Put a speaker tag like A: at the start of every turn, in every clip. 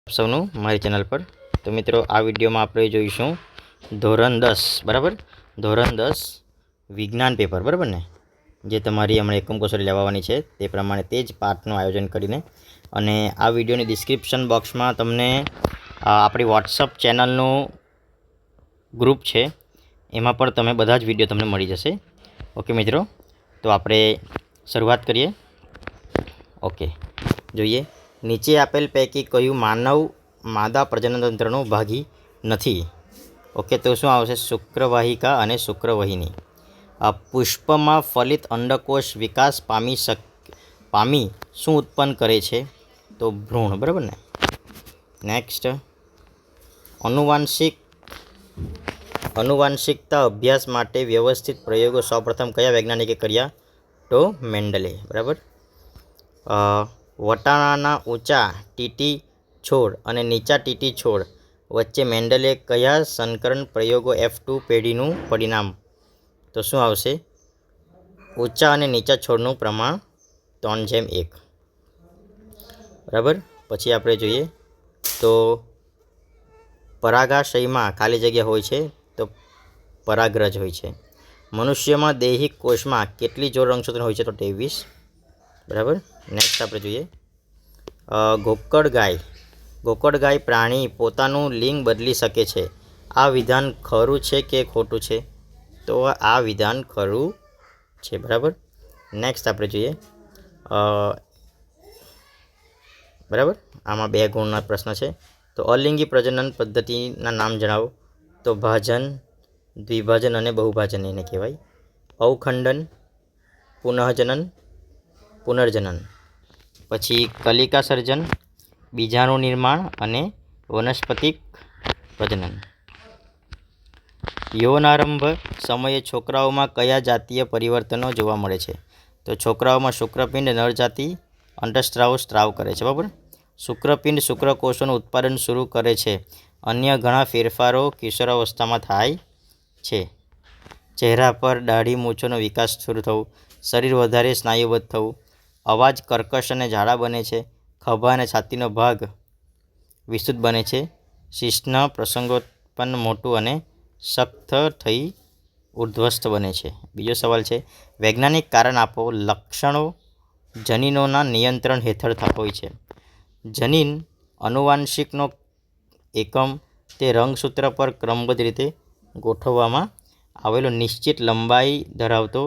A: સૌનું મારી ચેનલ પર. તો મિત્રો, આ વિડીયોમાં આપણે જોઈશું ધોરણ 10 બરાબર. ધોરણ 10 વિજ્ઞાન પેપર બરાબર ને, જે તમારી હમણાં એકમ કૌશલ્ય લેવાની છે તે પ્રમાણે તે જ પાઠનું આયોજન કરીને, અને આ વિડીયોની ડિસ્ક્રિપ્શન બોક્સમાં તમને આપણી વોટ્સઅપ ચેનલનું ગ્રુપ છે, એમાં પણ તમે બધા જ વિડીયો તમને મળી જશે. ઓકે મિત્રો, તો આપણે શરૂઆત કરીએ. ઓકે, જોઈએ. નીચે આપેલ પૈકી કયું માનવ માદા પ્રજનનતંત્રનો ભાગી નથી? ઓકે, તો શું આવશે? શુક્રવાહિકા અને શુક્રવાહિની. પુષ્પમાં ફલિત અંડકોષ વિકાસ પામી શું ઉત્પન્ન કરે છે? તો ભ્રૂણ, બરાબર ને. નેક્સ્ટ, આનુવાંશિકતા અભ્યાસ માટે વ્યવસ્થિત પ્રયોગો સૌપ્રથમ કયા વૈજ્ઞાનિકે કર્યા? તો મેન્ડલે, બરાબર. વટાણાના ઊંચા ટીટી છોડ અને નીચા ટીટી છોડ વચ્ચે મેન્ડલે કયા સંકરણ પ્રયોગો F2 પેઢીનું પરિણામ? તો શું આવશે? ઊંચા અને નીચા છોડનું પ્રમાણ 3:1, બરાબર. પછી આપણે જોઈએ તો પરાગાશયમાં ખાલી જગ્યા હોય છે તો પરાગરજ હોય છે. મનુષ્યમાં દૈહિક કોષમાં કેટલી જોડ રંગસૂત્રો હોય છે? તો 23, બરાબર. નેક્સ્ટ આપણે જોઈએ ગોકળગાય પ્રાણી પોતાનું લિંગ બદલી શકે છે. આ વિધાન ખરું છે કે ખોટું છે? તો આ વિધાન ખરું છે, બરાબર. નેક્સ્ટ આપણે જોઈએ બરાબર. આમાં 2 ગુણના પ્રશ્ન છે. તો અલિંગી પ્રજનન પદ્ધતિના નામ જણાવો. તો ભાજન, દ્વિભાજન અને બહુભાજન એને કહેવાય. અવખંડન, પુનર્જનન. પછી કલિકા સર્જન, બીજાણુ નિર્માણ અને વનસ્પતિક પ્રજનન. યૌવનારંભ સમયે છોકરાઓમાં કયા જાતીય પરિવર્તનો જોવા મળે છે? તો છોકરાઓમાં શુક્રપિંડ નરજાતિ અંતઃસ્ત્રાવ સ્ત્રાવ કરે છે, બરાબર. શુક્રપિંડ શુક્રકોષોનું ઉત્પાદન શરૂ કરે છે. અન્ય ઘણા ફેરફારો કિશોરાવસ્થામાં થાય છે. ચહેરા પર દાઢી મૂછોનો વિકાસ શરૂ થવું, શરીર વધારે સ્નાયુબદ્ધ થવું, અવાજ કર્કશ અને ઝાડા બને છે, ખભા અને છાતીનો ભાગ વિસ્તૃત બને છે, શિશ્ન પ્રસંગોત્પન્ન મોટું અને સખ્ત થઈ ઉર્ધ્વસ્થ બને છે. બીજો સવાલ છે, વૈજ્ઞાનિક કારણ આપો. લક્ષણો જનીનોના નિયંત્રણ હેઠળ હોય છે. જનીન આનુવંશિકનો એકમ તે રંગસૂત્ર પર ક્રમબદ્ધ રીતે ગોઠવવામાં આવેલો નિશ્ચિત લંબાઈ ધરાવતો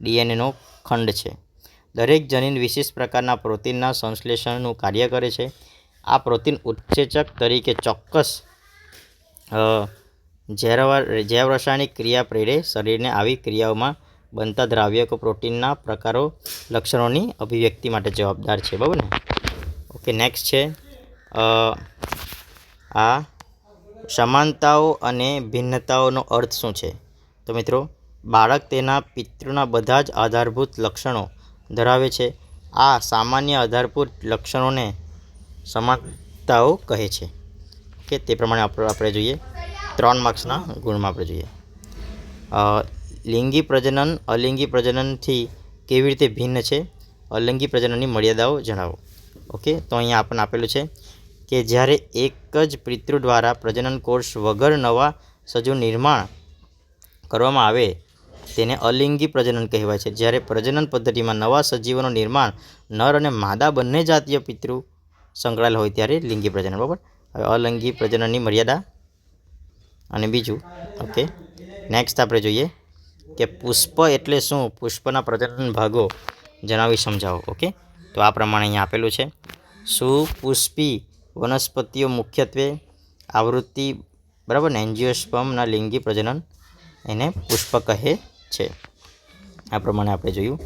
A: ડીએનએનો ખંડ છે. દરેક જનીન વિશિષ્ટ પ્રકારના પ્રોટીનના સંશ્લેષણનું કાર્ય કરે છે. આ પ્રોટીન ઉત્સેચક તરીકે ચોક્કસ જૈવરાસાયણિક ક્રિયા પ્રેરે. શરીરને આવી ક્રિયાઓમાં બનતા દ્રાવ્યકો પ્રોટીનના પ્રકારો લક્ષણોની અભિવ્યક્તિ માટે જવાબદાર છે, બરાબર ને. ઓકે, નેક્સ્ટ છે આ સમાનતાઓ અને ભિન્નતાઓનો અર્થ શું છે? તો મિત્રો, બાળક તેના પિતૃના બધા જ આધારભૂત લક્ષણો ધરાવે છે. આ સામાન્ય આધારભૂત લક્ષણોને સમાનતાઓ કહે છે. ઓકે, તે પ્રમાણે આપણે જોઈએ 3 માર્ક્સના ગુણમાં આપણે જોઈએ. લિંગી પ્રજનન અલિંગી પ્રજનનથી કેવી રીતે ભિન્ન છે? અલિંગી પ્રજનનની મર્યાદાઓ જણાવો. ઓકે, તો અહીંયા આપણને આપેલું છે કે જ્યારે એક જ પિતૃ દ્વારા પ્રજનન કોષ વગર નવા સજીવ નિર્માણ કરવામાં આવે તેને અલિંગી પ્રજનન કહેવાય છે. જ્યારે પ્રજનન પદ્ધતિમાં નવા સજીવોનું નિર્માણ નર અને માદા બંને જાતીય પિતૃ સંકળાયેલા હોય ત્યારે લિંગી પ્રજનન, બરાબર. હવે અલિંગી પ્રજનનની મર્યાદા અને બીજું. ઓકે, નેક્સ્ટ આપણે જોઈએ કે પુષ્પ એટલે શું? પુષ્પના પ્રજનન ભાગો જણાવી સમજાવો. ઓકે, તો આ પ્રમાણે અહીંયા આપેલું છે. સુપુષ્પી વનસ્પતિઓ મુખ્યત્વે આવૃત્તિ, બરાબર ને, એન્જિયોસ્પર્મના લિંગી પ્રજનન એને પુષ્પ કહે છે. આ પ્રમાણે આપણે જોયું.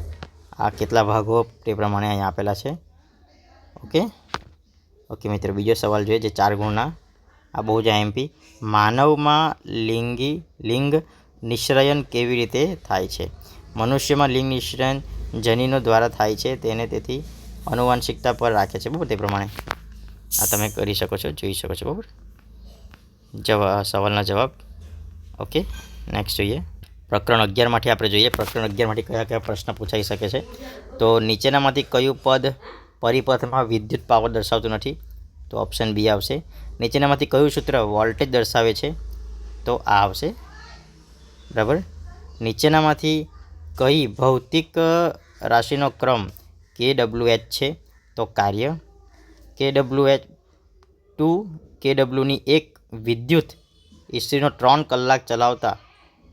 A: આ કેટલા ભાગો તે પ્રમાણે અહીંયા આપેલા છે. ઓકે મિત્રો, બીજો સવાલ જોઈએ જે 4 ગુણના. આ બહુ જ આઈએમપી. માનવમાં લિંગ નિશ્ચયન કેવી રીતે થાય છે? મનુષ્યમાં લિંગ નિશ્ચયન જનીનો દ્વારા થાય છે. તેને તેથી આનુવંશિકતા પર રાખે છે, બરાબર. તે પ્રમાણે આ તમે કરી શકો છો, જોઈ શકો છો, બરાબર. સવાલના જવાબ. ઓકે, નેક્સ્ટ જોઈએ પ્રકરણ 11 માંથી આપણે જોઈએ. પ્રકરણ 11 માંથી કયા પ્રશ્ન પૂછાઈ શકે છે? તો નીચેનામાંથી કયું પદ પરિપથમાં વિદ્યુત પાવર દર્શાવતું નથી? તો ઓપ્શન બી આવશે. નીચેનામાંથી કયું સૂત્ર વોલ્ટેજ દર્શાવે છે? તો આ આવશે. બરાબર. નીચેનામાંથી કઈ ભૌતિક રાશિનો ક્રમ KWH છે? તો કાર્ય. KWની એક વિદ્યુત ઇસ્ત્રીનો 3 કલાક ચલાવતા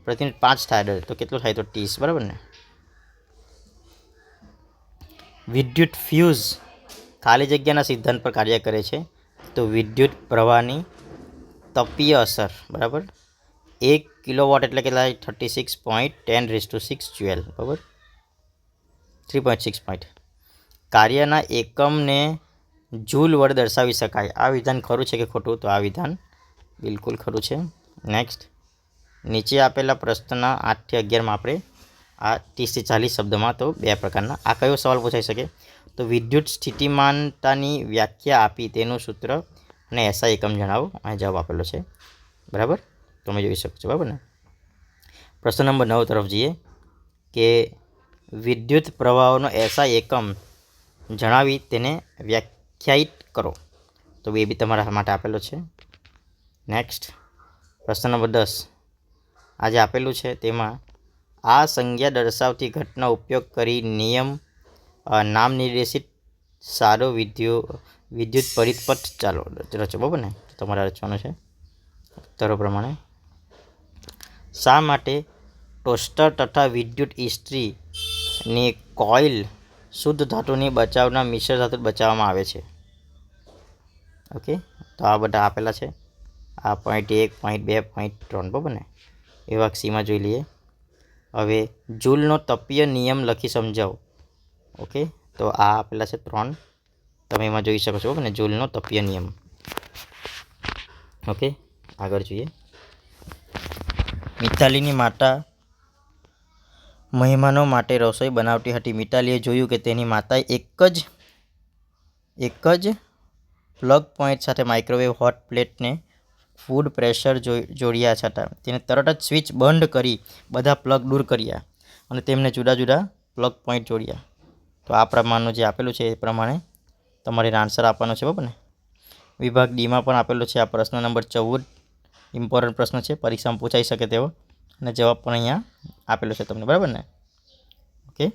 A: પ્રતિ મિનિટ 5 થાય તો કેટલું થાય? તો 30. બરાબર ને. વિદ્યુત ફ્યુઝ ખાલી જગ્યાના સિદ્ધાંત પર કાર્ય કરે છે. તો વિદ્યુત પ્રવાહની તપીય અસર. બરાબર. 1 કિલોવોટ એટલે કેટલા? 36.10⁶ જ્યુએલ. બરાબર. 3.6 પોઈન્ટ. કાર્યના એકમને જૂલ વડે દર્શાવી શકાય. આ વિધાન ખરું છે કે ખોટું? તો આ વિધાન બિલકુલ ખરું છે. નેક્સ્ટ, નીચે આપેલા પ્રશ્નના 8 થી 11માં આપણે આ 30 થી 40 શબ્દમાં તો 2 પ્રકારના આ કયો સવાલ પૂછાઈ શકે? તો વિદ્યુત સ્થિતિમાનતાની વ્યાખ્યા આપી તેનું સૂત્ર અને એસઆઈ એકમ જણાવો. આ જવાબ આપેલો છે. બરાબર. તમે જોઈ શકો છો. બરાબર ને. પ્રશ્ન નંબર 9 તરફ જઈએ કે વિદ્યુત પ્રવાહોનો એસઆઈ એકમ જણાવી તેને વ્યાખ્યાયિત કરો. તો એ બી તમારા માટે આપેલો છે. નેક્સ્ટ, પ્રશ્ન નંબર 10 આજે આપેલું છે તેમાં આ સંજ્ઞા દર્શાવતી ઘટના ઉપયોગ કરી નામ નિર્દેશિત સારો વિદ્યુત પરિપથ ચાલો રચો. બરાબર ને. તમારે રચવાનું છે ઉત્તરો પ્રમાણે. શા માટે ટોસ્ટર તથા વિદ્યુત ઇસ્ત્રીની કોઇલ શુદ્ધ ધાતુની બચાવના મિશ્ર ધાતુ બચાવવામાં આવે છે? ઓકે, તો આ બધા આપેલા છે. આ પોઈન્ટ 1, પોઈન્ટ 2, પોઈન્ટ 3. બરાબર ને. એવા સીમાં જોઈ લઈએ. હવે જૂલનો તપીય નિયમ લખી સમજાવો. ઓકે, તો આ આપેલા છે 3. તમે એમાં જોઈ શકો છો. બરાબર ને. જૂલનો તપીય નિયમ. ઓકે, આગળ જોઈએ. મિતાલીની માતા મહેમાનો માટે રસોઈ બનાવતી હતી. મિતાલીએ જોયું કે તેની માતાએ એક જ પ્લગ પોઈન્ટ સાથે માઇક્રોવેવ હોટ પ્લેટને ફૂડ પ્રેશર જોડ્યા છતાં તેને તરત જ સ્વિચ બંધ કરી બધા પ્લગ દૂર કર્યા અને તેમને જુદા જુદા પ્લગ પોઈન્ટ જોડ્યા. તો આ પ્રમાણનું જે આપેલું છે એ પ્રમાણે તમારે આન્સર આપવાનો છે. બરાબર ને. વિભાગ ડીમાં પણ આપેલો છે. આ પ્રશ્ન નંબર 14 ઇમ્પોર્ટન્ટ પ્રશ્ન છે, પરીક્ષામાં પૂછાઈ શકે તેવો, અને જવાબ પણ અહીંયા આપેલો છે તમને. બરાબર ને. ઓકે,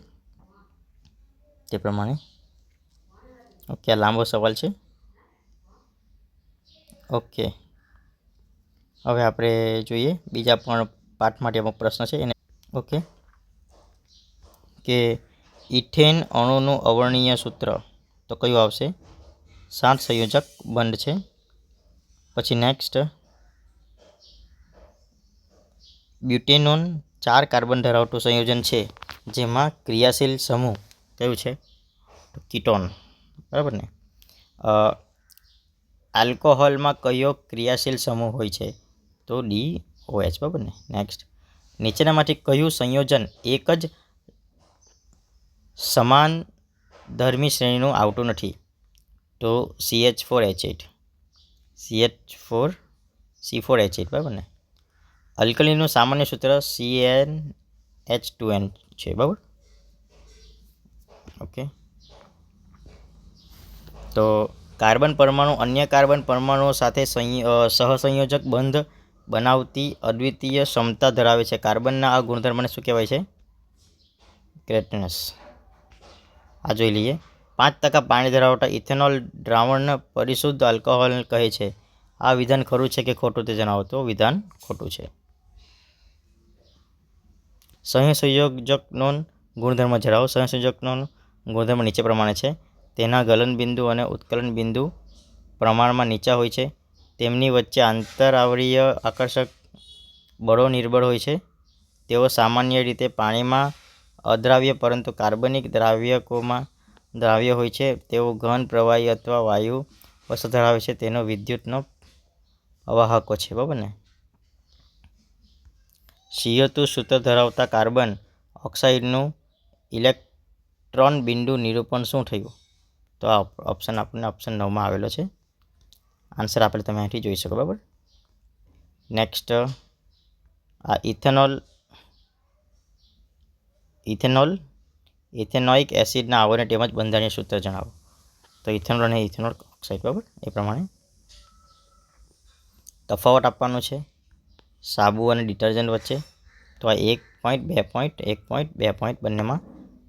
A: તે પ્રમાણે. ઓકે, આ લાંબો સવાલ છે. ઓકે, હવે આપણે જોઈએ બીજા પણ પાઠ માટે અમુક પ્રશ્ન છે એને. ઓકે, કે ઇથેન અણુનું અવર્ણીય સૂત્ર તો કયું આવશે? 7 સંયોજક બંધ છે. પછી નેક્સ્ટ, બ્યુટેનોન 4 કાર્બન ધરાવતું સંયોજન છે જેમાં ક્રિયાશીલ સમૂહ કયું છે? તો કીટોન. બરાબર ને. આલ્કોહોલમાં કયો ક્રિયાશીલ સમૂહ હોય છે? તો DOH. બરાબર ને. નેક્સ્ટ, નીચેનામાંથી કયું સંયોજન એક જ સમાન ધર્મી શ્રેણીનું આવતું નથી? તો CH4H8. C4H8. બરાબર ને. અલ્કલીનું સામાન્ય સૂત્ર CnH2n છે. બરાબર. ઓકે, તો કાર્બન પરમાણુ અન્ય કાર્બન પરમાણુઓ સાથે સહસંયોજક બંધ બનાવતી અદ્વિતીય ક્ષમતા ધરાવે છે. કાર્બનના આ ગુણધર્મને શું કહેવાય છે? ગ્રેટનેસ. આ જોઈ લઈએ. 5% પાણી ધરાવતા ઇથેનોલ દ્રાવણને પરિશુદ્ધ આલ્કોહોલ કહે છે. આ વિધાન ખરું છે કે ખોટું તે જણાવો. તો વિધાન ખોટું છે. સહસંયોજકનો ગુણધર્મ જણાવો. સહસંયોજકનો ગુણધર્મ નીચે પ્રમાણે છે. તેના ગલન બિંદુ અને ઉત્કલન બિંદુ પ્રમાણમાં નીચા હોય છે. તેમની વચ્ચે આંતરાવરીય આકર્ષક બળો નિર્બળ હોય છે. તેઓ સામાન્ય રીતે પાણીમાં અદ્રાવ્ય પરંતુ કાર્બનિક દ્રાવ્ય હોય છે. તેઓ ઘન, પ્રવાહી અથવા વાયુ અવસ્થા ધરાવે છે. તેનો વિદ્યુતનો અવાહકો છે. બરાબર ને. CO2 સૂત્ર ધરાવતા કાર્બન ઓક્સાઇડનું ઇલેક્ટ્રોન બિંદુ નિરૂપણ શું થયું? તો આ ઓપ્શન આપણને ઓપ્શન 9માં આવેલો છે. આન્સર આપણે તમે અહીંથી જોઈ શકો. બરાબર. નેક્સ્ટ, આ ઇથેનોઇક એસિડના આવરણને તેમજ બંધારણીય સૂત્ર જણાવો. તો ઇથેનોલ અને ઇથેનોલ ઓક્સાઇડ, બરાબર. એ પ્રમાણે તફાવત આપવાનો છે સાબુ અને ડિટર્જન્ટ વચ્ચે. તો આ 1 પોઈન્ટ, 2 પોઈન્ટ, 1 પોઈન્ટ, 2 પોઈન્ટ બંનેમાં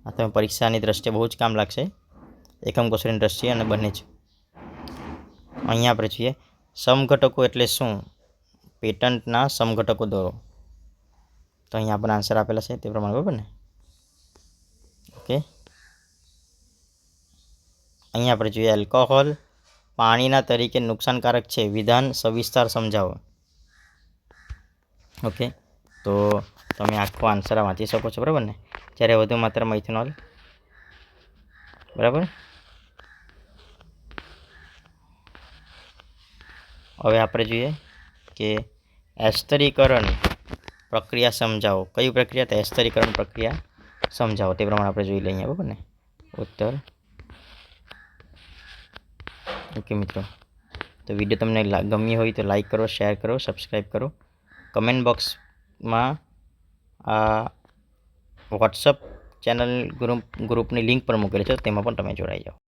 A: આ તમે પરીક્ષાની દ્રષ્ટિએ બહુ જ કામ લાગશે, એકમ કસોટીની દ્રષ્ટિએ, અને બંને જ. અહીંયા આપણે જોઈએ સમઘટકો એટલે શું? પેટન્ટના સમઘટકો દોરો. તો અહીંયા આપણને આન્સર આપેલા છે તે પ્રમાણે, બરાબર ને. ઓકે, અહીંયા આપણે જોઈએ એલ્કોહોલ પાણીના તરીકે નુકસાનકારક છે, વિધાન સવિસ્તાર સમજાવો. ઓકે, તો તમે આખો આન્સર વાંચી શકો છો, બરાબર ને. જ્યારે વધુ માત્રામાં ઇથેનોલ, બરાબર. હવે આપણે જોઈએ કે એસ્તરીકરણ પ્રક્રિયા સમજાવો. કઈ પ્રક્રિયા? તો એસ્તરીકરણ પ્રક્રિયા સમજાવો. તે પ્રમાણે આપણે જોઈ લઈએ, બરાબર ને. ઉત્તર. ઓકે મિત્રો, તો વિડીયો તમને ગમ્યો હોય તો લાઈક કરો, શેર કરો, સબસ્ક્રાઈબ કરો. કમેન્ટ બોક્સમાં આ વોટ્સઅપ ચેનલ ગ્રુપની લિંક પણ મૂકેલી છે, તેમાં પણ તમે જોડાઈ જાઓ.